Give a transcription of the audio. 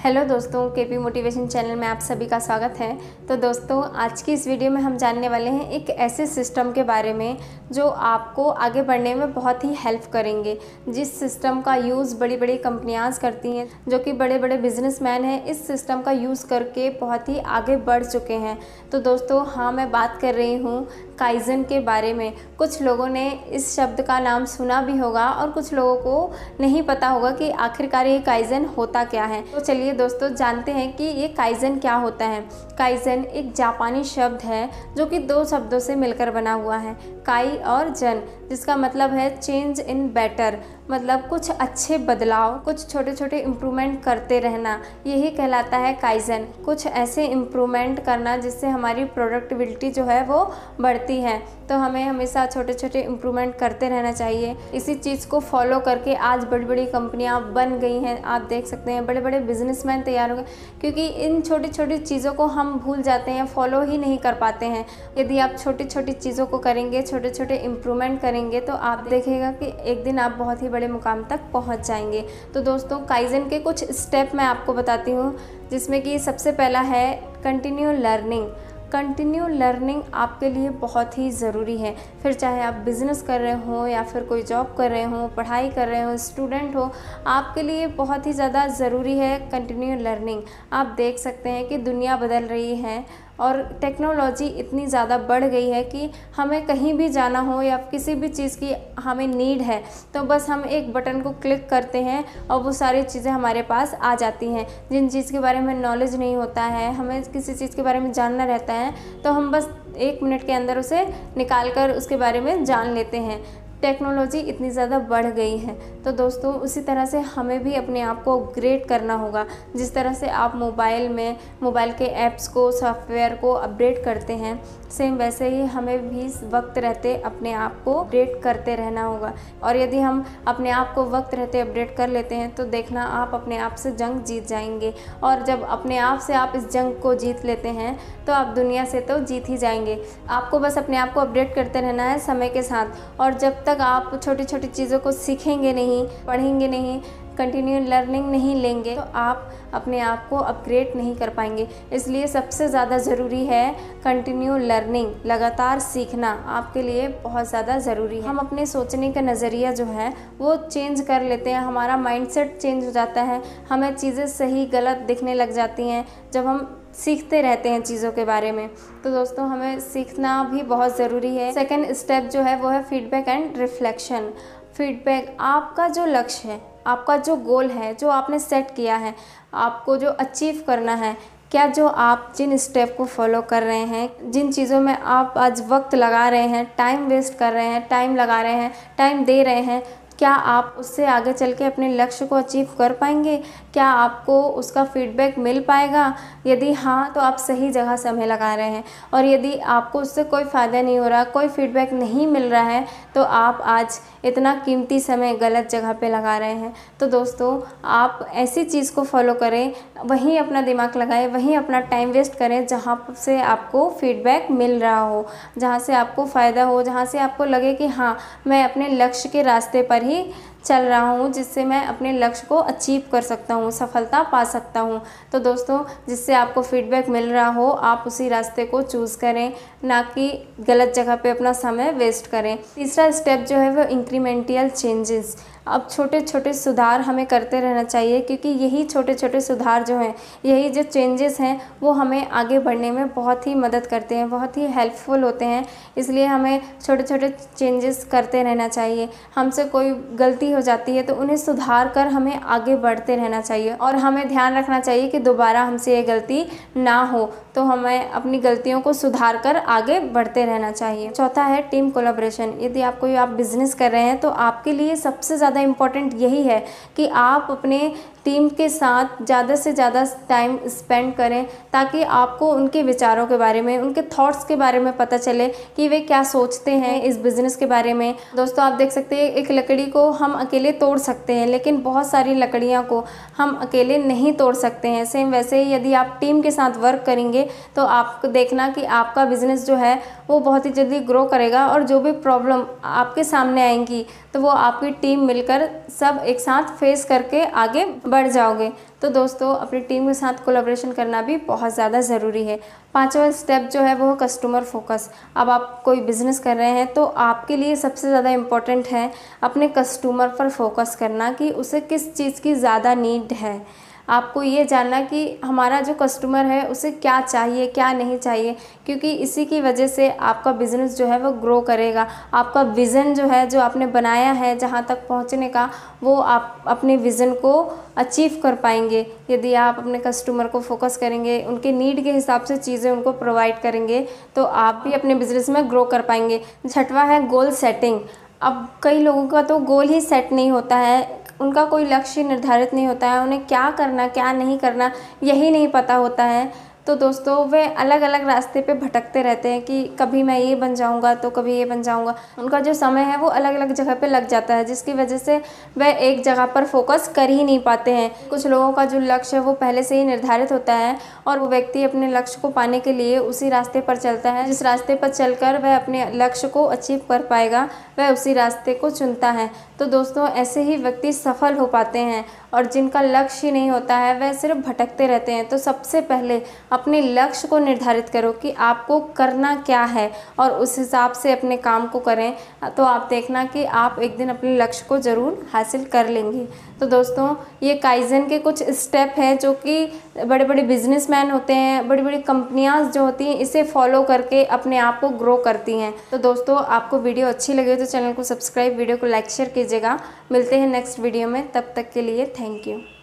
Hello दोस्तों, KP motivation channel में आप सभी का स्वागत है। तो दोस्तों, आज की इस वीडियो में हम जानने वाले हैं एक ऐसे सिस्टम के बारे में जो आपको आगे बढ़ने में बहुत ही हेल्प करेंगे। जिस सिस्टम का यूज़ बड़ी बड़ी कंपनियां करती हैं, जो कि बड़े बड़े बिजनेसमैन हैं, इस सिस्टम का यूज़ करके बहुत ही आगे बढ़ चुके हैं। तो दोस्तों, हाँ, मैं बात कर रही हूँ काइजन के बारे में। कुछ लोगों ने इस शब्द का नाम सुना भी होगा और कुछ लोगों को नहीं पता होगा कि आखिरकार ये काइजन होता क्या है। तो चलिए दोस्तों, जानते हैं कि ये काइजन क्या होता है। काइजन एक जापानी शब्द है जो कि दो शब्दों से मिलकर बना हुआ है, काई और जन, जिसका मतलब है चेंज इन बेटर, मतलब कुछ अच्छे बदलाव, कुछ छोटे छोटे इम्प्रूवमेंट करते रहना, यही कहलाता है काइजन। कुछ ऐसे इम्प्रूवमेंट करना जिससे हमारी प्रोडक्टिविटी जो है वो बढ़ती है। तो हमें हमेशा छोटे छोटे इम्प्रूवमेंट करते रहना चाहिए। इसी चीज़ को फॉलो करके आज बड़ी बड़ी कंपनियां बन गई हैं। आप देख सकते हैं बड़े बड़े बिजनेसमैन तैयार हो गए, क्योंकि इन छोटी छोटी चीज़ों को हम भूल जाते हैं, फॉलो ही नहीं कर पाते हैं। यदि आप छोटी छोटी चीज़ों को करेंगे, छोटे छोटे इम्प्रूवमेंट करेंगे, तो आप देखेगा कि एक दिन आप बहुत ही बड़े मुकाम तक पहुंच जाएंगे। तो दोस्तों, काइजन के कुछ स्टेप मैं आपको बताती हूँ, जिसमें कि सबसे पहला है कंटिन्यू लर्निंग। कंटिन्यू लर्निंग आपके लिए बहुत ही ज़रूरी है। फिर चाहे आप बिज़नेस कर रहे हो या फिर कोई जॉब कर रहे हो, पढ़ाई कर रहे हो, स्टूडेंट हो, आपके लिए बहुत ही ज़्यादा ज़रूरी है कंटिन्यू लर्निंग। आप देख सकते हैं कि दुनिया बदल रही है और टेक्नोलॉजी इतनी ज़्यादा बढ़ गई है कि हमें कहीं भी जाना हो या किसी भी चीज़ की हमें नीड है, तो बस हम एक बटन को क्लिक करते हैं और वो सारी चीज़ें हमारे पास आ जाती हैं। जिन चीज़ के बारे में नॉलेज नहीं होता है, हमें किसी चीज़ के बारे में जानना रहता है, तो हम बस 1 मिनट के अंदर उसे निकाल कर उसके बारे में जान लेते हैं। टेक्नोलॉजी इतनी ज़्यादा बढ़ गई है। तो दोस्तों, उसी तरह से हमें भी अपने आप को अपग्रेड करना होगा। जिस तरह से आप मोबाइल के ऐप्स को, सॉफ्टवेयर को अपडेट करते हैं, सेम वैसे ही हमें भी वक्त रहते अपने आप को अपडेट करते रहना होगा। और यदि हम अपने आप को वक्त रहते अपडेट कर लेते हैं, तो देखना आप अपने आप से जंग जीत जाएंगे। और जब अपने आप से आप इस जंग को जीत लेते हैं, तो आप दुनिया से तो जीत ही जाएंगे। आपको बस अपने आप को अपडेट करते रहना है समय के साथ। और जब तक आप छोटी छोटी चीज़ों को सीखेंगे नहीं, पढ़ेंगे नहीं, कंटिन्यू लर्निंग नहीं लेंगे, तो आप अपने आप को अपग्रेड नहीं कर पाएंगे। इसलिए सबसे ज़्यादा ज़रूरी है कंटिन्यू लर्निंग, लगातार सीखना आपके लिए बहुत ज़्यादा ज़रूरी है। हम अपने सोचने का नज़रिया जो है वो चेंज कर लेते हैं, हमारा माइंडसेट चेंज हो जाता है, हमें चीज़ें सही गलत दिखने लग जाती हैं जब हम सीखते रहते हैं चीज़ों के बारे में। तो दोस्तों, हमें सीखना भी बहुत ज़रूरी है। सेकंड स्टेप जो है वो है फीडबैक एंड रिफ्लेक्शन। फीडबैक, आपका जो लक्ष्य है, आपका जो गोल है, जो आपने सेट किया है, आपको जो अचीव करना है, क्या जो आप जिन स्टेप को फॉलो कर रहे हैं, जिन चीज़ों में आप आज वक्त लगा रहे हैं, टाइम वेस्ट कर रहे हैं, टाइम लगा रहे हैं, टाइम दे रहे हैं, क्या आप उससे आगे चल के अपने लक्ष्य को अचीव कर पाएंगे? क्या आपको उसका फीडबैक मिल पाएगा? यदि हाँ, तो आप सही जगह समय लगा रहे हैं। और यदि आपको उससे कोई फ़ायदा नहीं हो रहा, कोई फीडबैक नहीं मिल रहा है, तो आप आज इतना कीमती समय गलत जगह पे लगा रहे हैं। तो दोस्तों, आप ऐसी चीज़ को फॉलो करें, वहीं अपना दिमाग लगाएं, वहीं अपना टाइम वेस्ट करें जहाँ से आपको फीडबैक मिल रहा हो, जहाँ से आपको फ़ायदा हो, जहाँ से आपको लगे कि हाँ, मैं अपने लक्ष्य के रास्ते पर ही चल रहा हूँ, जिससे मैं अपने लक्ष्य को अचीव कर सकता हूँ, सफलता पा सकता हूँ। तो दोस्तों, जिससे आपको फीडबैक मिल रहा हो, आप उसी रास्ते को चूज़ करें, ना कि गलत जगह पे अपना समय वेस्ट करें। तीसरा स्टेप जो है वो इंक्रीमेंटल चेंजेस। अब छोटे छोटे सुधार हमें करते रहना चाहिए, क्योंकि यही छोटे छोटे सुधार जो हैं, यही जो चेंजेस हैं, वो हमें आगे बढ़ने में बहुत ही मदद करते हैं, बहुत ही हेल्पफुल होते हैं। इसलिए हमें छोटे छोटे चेंजेस करते रहना चाहिए। हमसे कोई गलती हो जाती है तो उन्हें सुधार कर हमें आगे बढ़ते रहना चाहिए, और हमें ध्यान रखना चाहिए कि दोबारा हमसे ये गलती ना हो। तो हमें अपनी गलतियों को सुधार कर आगे बढ़ते रहना चाहिए। चौथा है टीम कोलैबोरेशन। यदि आप बिजनेस कर रहे हैं, तो आपके लिए सबसे ज़्यादा इम्पॉर्टेंट यही है कि आप अपने टीम के साथ ज़्यादा से ज़्यादा टाइम स्पेंड करें, ताकि आपको उनके विचारों के बारे में, उनके थॉट्स के बारे में पता चले कि वे क्या सोचते हैं इस बिज़नेस के बारे में। दोस्तों, आप देख सकते हैं एक लकड़ी को हम अकेले तोड़ सकते हैं, लेकिन बहुत सारी लकड़ियाँ को हम अकेले नहीं तोड़ सकते हैं। सेम वैसे ही यदि आप टीम के साथ वर्क करेंगे, तो आपको देखना कि आपका बिज़नेस जो है वो बहुत ही जल्दी ग्रो करेगा, और जो भी प्रॉब्लम आपके सामने आएंगी, तो वो आपकी टीम मिलकर सब एक साथ फेस करके आगे बढ़ जाओगे। तो दोस्तों अपनी टीम के साथ कोलैबोरेशन करना भी बहुत ज़्यादा ज़रूरी है। 5वां स्टेप जो है वो कस्टमर फोकस। अब आप कोई बिज़नेस कर रहे हैं तो आपके लिए सबसे ज़्यादा इम्पोर्टेंट है अपने कस्टमर पर फोकस करना कि उसे किस चीज़ की ज़्यादा नीड है। आपको ये जानना कि हमारा जो कस्टमर है उसे क्या चाहिए क्या नहीं चाहिए, क्योंकि इसी की वजह से आपका बिज़नेस जो है वो ग्रो करेगा। आपका विज़न जो है जो आपने बनाया है जहाँ तक पहुँचने का, वो आप अपने विज़न को अचीव कर पाएंगे। यदि आप अपने कस्टमर को फोकस करेंगे, उनके नीड के हिसाब से चीज़ें उनको प्रोवाइड करेंगे, तो आप भी अपने बिज़नेस में ग्रो कर पाएंगे। 6वां है गोल सेटिंग। अब कई लोगों का तो गोल ही सेट नहीं होता है, उनका कोई लक्ष्य निर्धारित नहीं होता है, उन्हें क्या करना क्या नहीं करना यही नहीं पता होता है। तो दोस्तों वे अलग अलग रास्ते पे भटकते रहते हैं कि कभी मैं ये बन जाऊंगा तो कभी ये बन जाऊंगा। उनका जो समय है वो अलग अलग जगह पे लग जाता है, जिसकी वजह से वह एक जगह पर फोकस कर ही नहीं पाते हैं। कुछ लोगों का जो लक्ष्य है वो पहले से ही निर्धारित होता है और वो व्यक्ति अपने लक्ष्य को पाने के लिए उसी रास्ते पर चलता है। जिस रास्ते पर चलकर वह अपने लक्ष्य को अचीव कर पाएगा वह उसी रास्ते को चुनता है। तो दोस्तों ऐसे ही व्यक्ति सफल हो पाते हैं, और जिनका लक्ष्य ही नहीं होता है वह सिर्फ भटकते रहते हैं। तो सबसे पहले अपने लक्ष्य को निर्धारित करो कि आपको करना क्या है और उस हिसाब से अपने काम को करें, तो आप देखना कि आप एक दिन अपने लक्ष्य को ज़रूर हासिल कर लेंगे। तो दोस्तों ये काइज़न के कुछ स्टेप हैं जो कि बड़े बड़े बिजनेसमैन होते हैं, बड़ी बड़ी कंपनियां जो होती हैं इसे फॉलो करके अपने आप को ग्रो करती हैं। तो दोस्तों आपको वीडियो अच्छी लगे तो चैनल को सब्सक्राइब, वीडियो को लाइक शेयर कीजिएगा। मिलते हैं नेक्स्ट वीडियो में, तब तक के लिए थैंक यू।